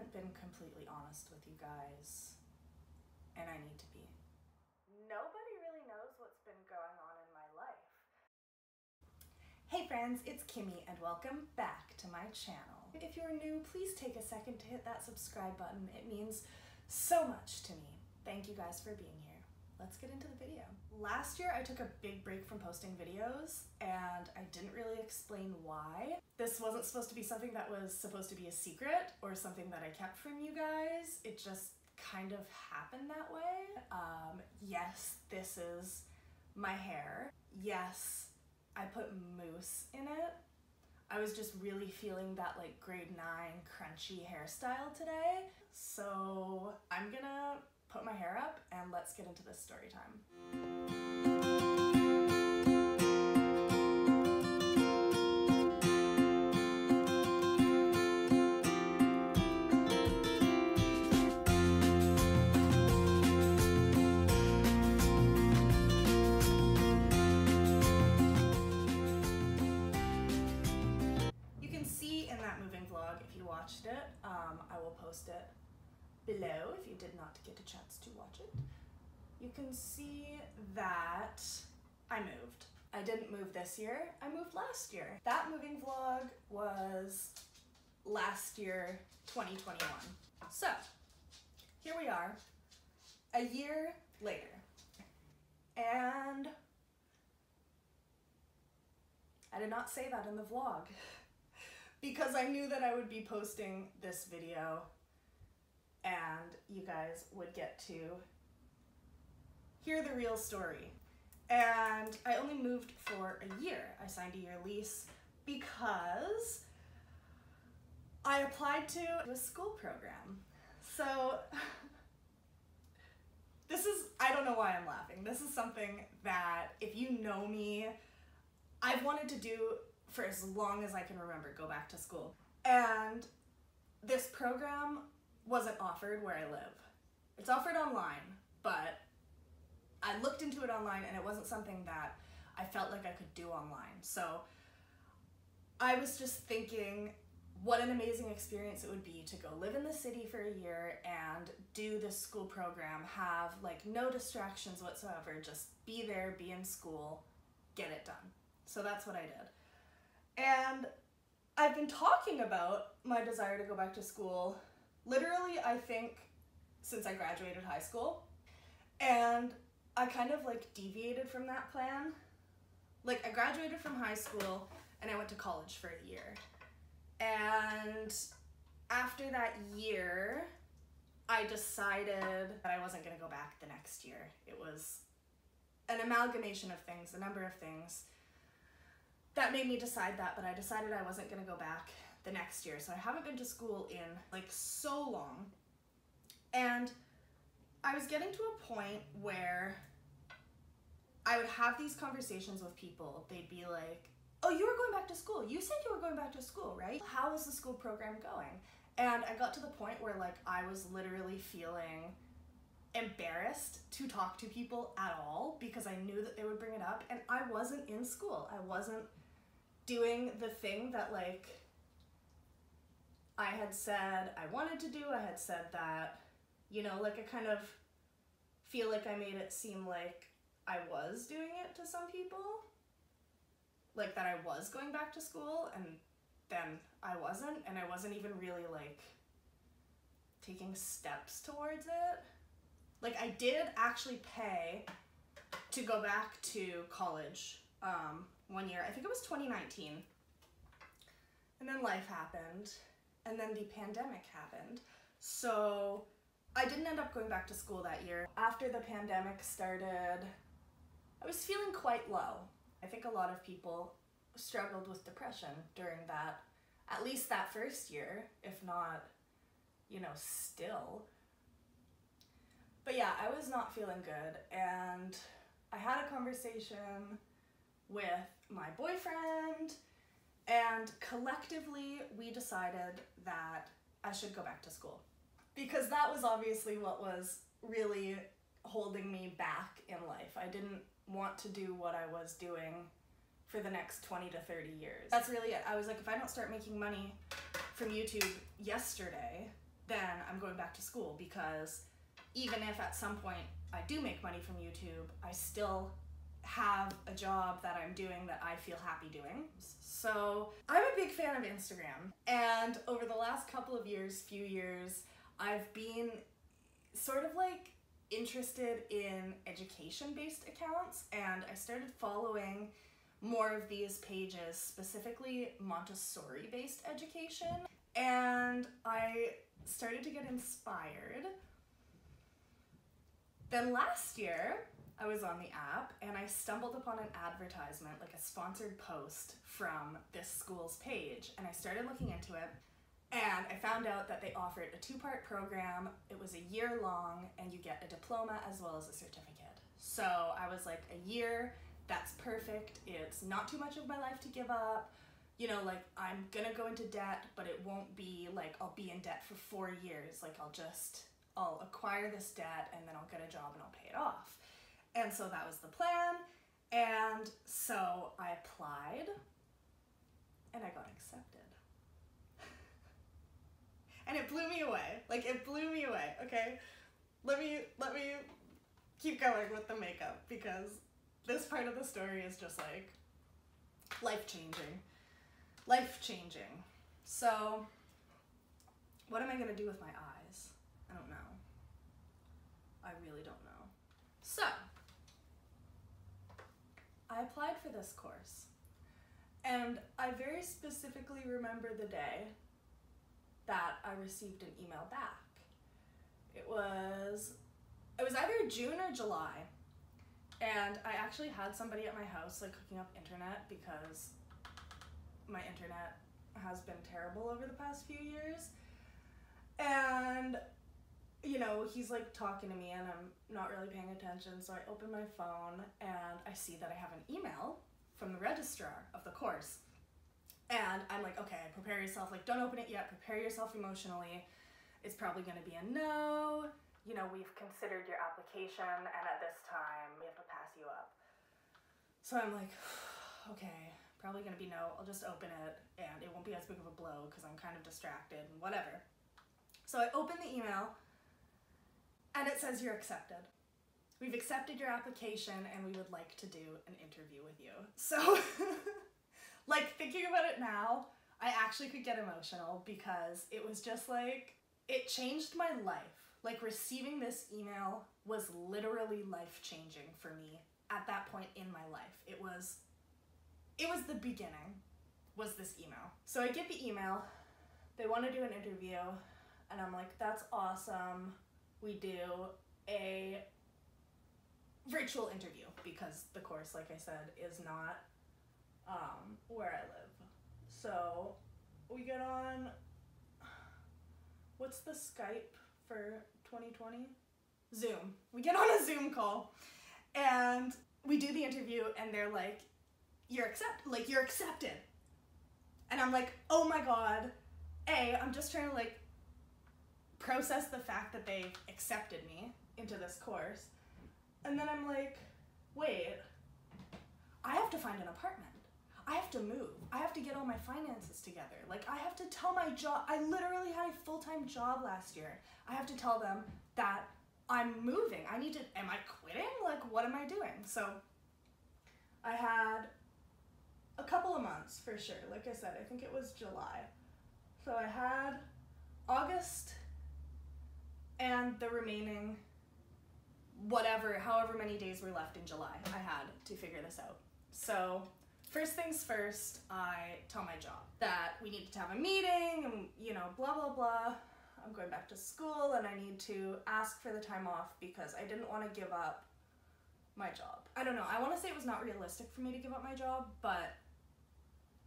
haven't been completely honest with you guys, and I need to be. Nobody really knows what's been going on in my life. Hey friends, it's Kimmy and welcome back to my channel. If you're new, please take a second to hit that subscribe button. It means so much to me. Thank you guys for being here. Let's get into the video. Last year I took a big break from posting videos and I didn't really explain why. This wasn't supposed to be something that was supposed to be a secret or something that I kept from you guys. It just kind of happened that way. Yes, this is my hair. Yes, I put mousse in it. I was just really feeling that like grade 9 crunchy hairstyle today. So I'm gonna put my hair up and let's get into this story time. You can see in that moving vlog, if you watched it, I will post it below if you did not get a chance to watch it. You can see that I moved. I didn't move this year, I moved last year. That moving vlog was last year, 2021. So, here we are, a year later. And I did not say that in the vlog because I knew that I would be posting this video and you guys would get to hear the real story. And I only moved for a year. I signed a year lease because I applied to a school program. So this is, I don't know why I'm laughing. This is something that if you know me, I've wanted to do for as long as I can remember, go back to school. And this program wasn't offered where I live. It's offered online, but I looked into it online and it wasn't something that I felt like I could do online. So I was just thinking what an amazing experience it would be to go live in the city for a year and do this school program, have like no distractions whatsoever, just be there, be in school, get it done. So that's what I did. And I've been talking about my desire to go back to school literally, I think, since I graduated high school. And I kind of like deviated from that plan. Like I graduated from high school and I went to college for a year. And after that year, I decided that I wasn't gonna go back the next year. It was an amalgamation of things, a number of things that made me decide that, but I decided I wasn't gonna go back the next year. So I haven't been to school in like so long. And I was getting to a point where I would have these conversations with people. They'd be like, oh, you were going back to school. You said you were going back to school, right? How is the school program going? And I got to the point where like I was literally feeling embarrassed to talk to people at all because I knew that they would bring it up and I wasn't in school. I wasn't doing the thing that like I had said I wanted to do. I had said that, you know, like I kind of feel like I made it seem like I was doing it to some people. Like that I was going back to school and then I wasn't, and I wasn't even really like taking steps towards it. Like I did actually pay to go back to college one year. I think it was 2019. And then life happened and then the pandemic happened. So I didn't end up going back to school that year. After the pandemic started, I was feeling quite low. I think a lot of people struggled with depression during that, at least that first year, if not, you know, still. But yeah, I was not feeling good, and I had a conversation with my boyfriend, and collectively we decided that I should go back to school. Because that was obviously what was really holding me back in life. I didn't want to do what I was doing for the next 20 to 30 years. That's really it. I was like, if I don't start making money from YouTube yesterday, then I'm going back to school, because even if at some point I do make money from YouTube, I still have a job that I'm doing that I feel happy doing. So I'm a big fan of Instagram, and over the last few years, I've been sort of like interested in education-based accounts, and I started following more of these pages, specifically Montessori-based education, and I started to get inspired. Then last year, I was on the app and I stumbled upon an advertisement, like a sponsored post from this school's page, and I started looking into it, and I found out that they offered a 2-part program. It was a year long, and you get a diploma as well as a certificate. So I was like, a year, that's perfect. It's not too much of my life to give up. You know, like, I'm gonna go into debt, but it won't be like I'll be in debt for 4 years. Like, I'll acquire this debt, and then I'll get a job and I'll pay it off. And so that was the plan. And so I applied and I got accepted. And it blew me away. Like, it blew me away, okay? Let me keep going with the makeup, because this part of the story is just like life-changing. Life-changing. So, what am I gonna do with my eyes? I don't know. I really don't know. So, I applied for this course, and I very specifically remember the day that I received an email back. It was either June or July, and I actually had somebody at my house like hooking up internet, because my internet has been terrible over the past few years. And you know, he's like talking to me and I'm not really paying attention, so I open my phone and I see that I have an email from the registrar of the course. And I'm like, okay, prepare yourself, like, don't open it yet, prepare yourself emotionally. It's probably gonna be a no. You know, we've considered your application, and at this time, we have to pass you up. So I'm like, okay, probably gonna be no, I'll just open it, and it won't be as big of a blow because I'm kind of distracted and whatever. So I open the email, and it says you're accepted. We've accepted your application, and we would like to do an interview with you. So, like, thinking about it now, I actually could get emotional, because it was just like, it changed my life. Like, receiving this email was literally life-changing for me at that point in my life. It was the beginning, was this email. So I get the email, they want to do an interview, and I'm like, that's awesome. We do a virtual interview, because the course, like I said, is not where I live. So we get on, what's the Skype for 2020? Zoom. We get on a Zoom call, and we do the interview, and they're like, you're accepted. And I'm like, oh my God. I'm just trying to like process the fact that they accepted me into this course. And then I'm like, wait, I have to find an apartment. I have to move. I have to get all my finances together. Like, I have to tell my job. I literally had a full-time job last year. I have to tell them that I'm moving. Am I quitting? Like, what am I doing? So I had a couple of months for sure. Like I said, I think it was July. So I had August and the remaining however many days were left in July, I had to figure this out. So first things first, I tell my job that we needed to have a meeting and, you know, blah, blah, blah. I'm going back to school and I need to ask for the time off because I didn't want to give up my job. I don't know, I want to say it was not realistic for me to give up my job, but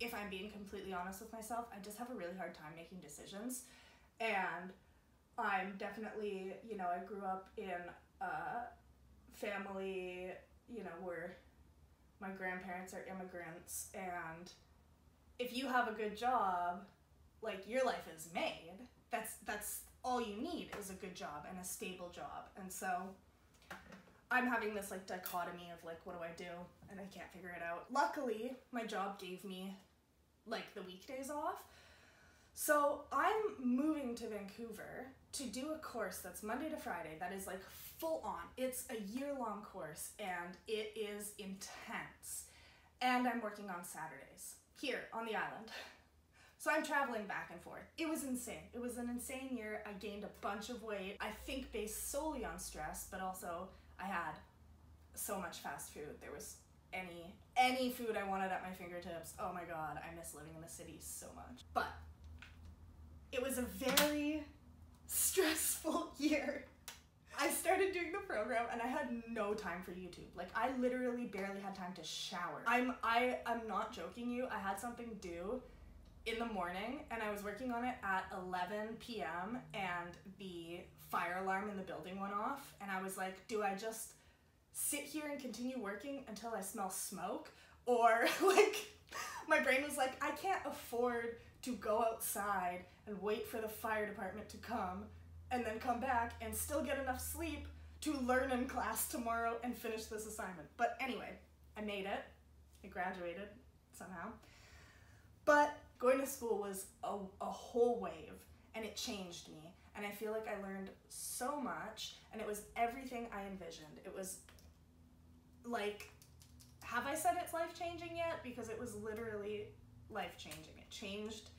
if I'm being completely honest with myself, I just have a really hard time making decisions. And I'm definitely, you know, I grew up in a family, you know, where my grandparents are immigrants, and if you have a good job, like, your life is made. That's all you need, is a good job and a stable job. And so I'm having this like dichotomy of like, what do I do? And I can't figure it out. Luckily, my job gave me like the weekdays off. So I'm moving to Vancouver Vancouver to do a course that's Monday to Friday that is like full on. It's a year-long course and it is intense. And I'm working on Saturdays here on the island. So I'm traveling back and forth. It was insane. It was an insane year. I gained a bunch of weight, I think based solely on stress, but also I had so much fast food. There was any food I wanted at my fingertips. Oh my God, I miss living in the city so much. But it was a very stressful year. I started doing the program and I had no time for YouTube. Like I literally barely had time to shower. I'm not joking you. I had something due in the morning and I was working on it at 11 p.m. and the fire alarm in the building went off and I was like, do I just sit here and continue working until I smell smoke? Or like, my brain was like, I can't afford to go outside and wait for the fire department to come and then come back and still get enough sleep to learn in class tomorrow and finish this assignment. But anyway, I made it. I graduated somehow. But going to school was a whole wave and it changed me. And I feel like I learned so much and it was everything I envisioned. It was like, have I said it's life-changing yet? Because it was literally life-changing. It changed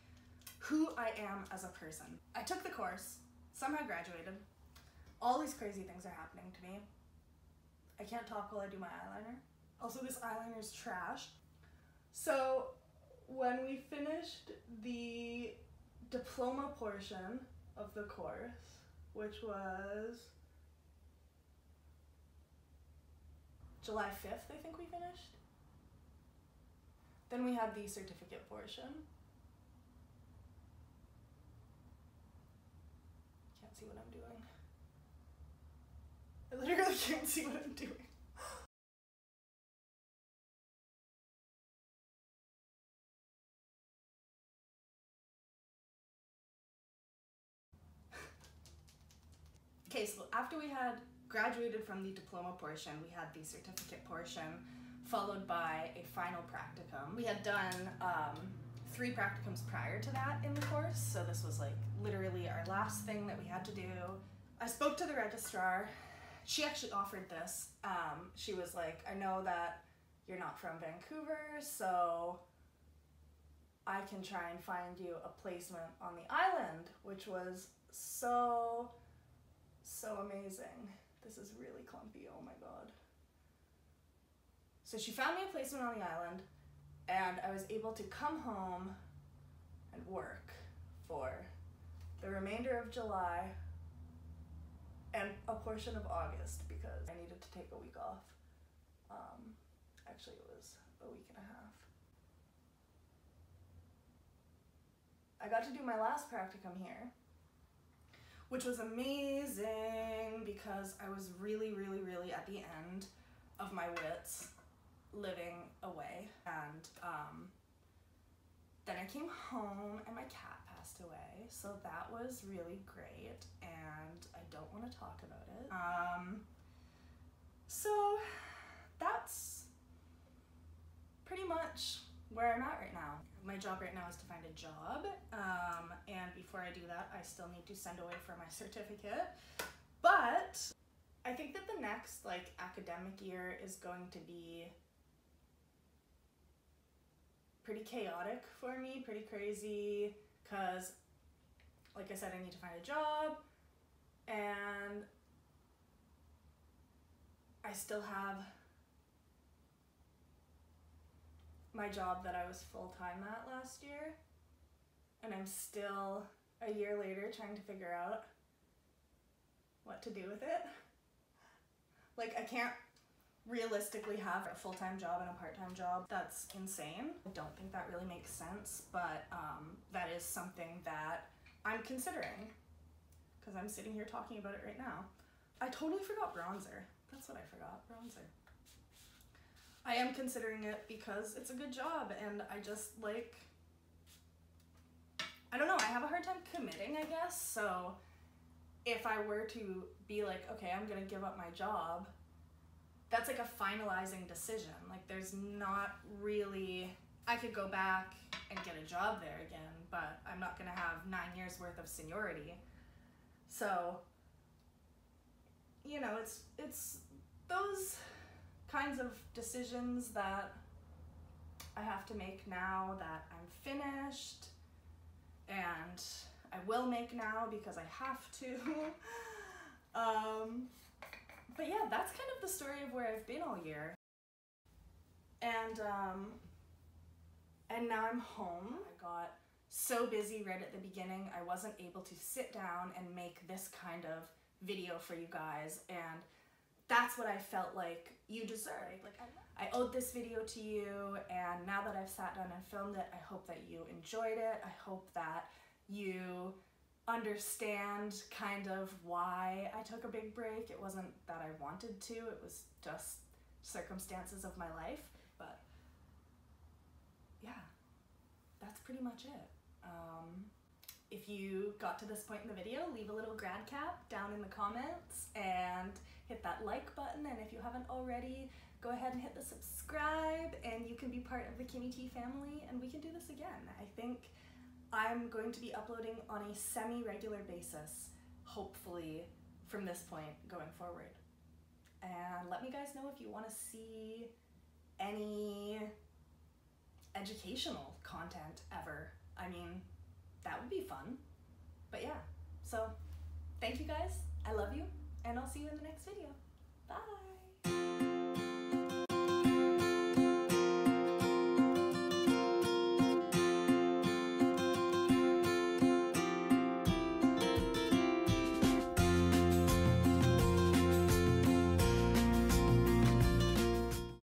who I am as a person. I took the course, somehow graduated. All these crazy things are happening to me. I can't talk while I do my eyeliner. Also, this eyeliner is trash. So when we finished the diploma portion of the course, which was July 5th, I think we finished. Then we had the certificate portion. Can't see what I'm doing. I literally can't see what I'm doing. Okay, so after we had graduated from the diploma portion, we had the certificate portion, followed by a final practicum. We had done 3 practicums prior to that in the course, so this was like literally our last thing that we had to do. I spoke to the registrar. She actually offered this. She was like, I know that you're not from Vancouver, so I can try and find you a placement on the island, which was so amazing. This is really clumpy, oh my God. So she found me a placement on the island and I was able to come home and work for the remainder of July and a portion of August because I needed to take a week off. Actually, it was a week and a half. I got to do my last practicum here, which was amazing because I was really at the end of my wits living away. And then I came home and my cat passed away. So that was really great and I don't want to talk about it. So that's pretty much where I'm at right now. My job right now is to find a job, and before I do that, I still need to send away for my certificate. But I think that the next academic year is going to be pretty chaotic for me, pretty crazy, because like I said, I need to find a job, and I still have my job that I was full-time at last year, and I'm still a year later trying to figure out what to do with it. Like, I can't realistically have a full-time job and a part-time job. That's insane. I don't think that really makes sense, but that is something that I'm considering because I'm sitting here talking about it right now. I totally forgot bronzer. That's what I forgot, bronzer. I am considering it because it's a good job and I just I don't know, I have a hard time committing, I guess. So if I were to be like, okay, I'm gonna give up my job, that's like a finalizing decision. Like, there's not really, I could go back and get a job there again, but I'm not gonna have 9 years worth of seniority So, you know, it's those kinds of decisions that I have to make now that I'm finished, and I will make now because I have to. But yeah, that's kind of the story of where I've been all year. And now I'm home. I got so busy right at the beginning, I wasn't able to sit down and make this kind of video for you guys, and that's what I felt like you deserve. Like I owed this video to you, and now that I've sat down and filmed it, I hope that you enjoyed it. I hope that you understand kind of why I took a big break. It wasn't that I wanted to, it was just circumstances of my life. But yeah, that's pretty much it. If you got to this point in the video, leave a little grad cap down in the comments and hit that like button, and if you haven't already, go ahead and hit the subscribe, and you can be part of the Kimmy T family, and we can do this again. I think I'm going to be uploading on a semi-regular basis, hopefully from this point going forward. And let me guys know if you want to see any educational content ever. I mean, that would be fun. But yeah, so thank you guys, I love you, and I'll see you in the next video. Bye!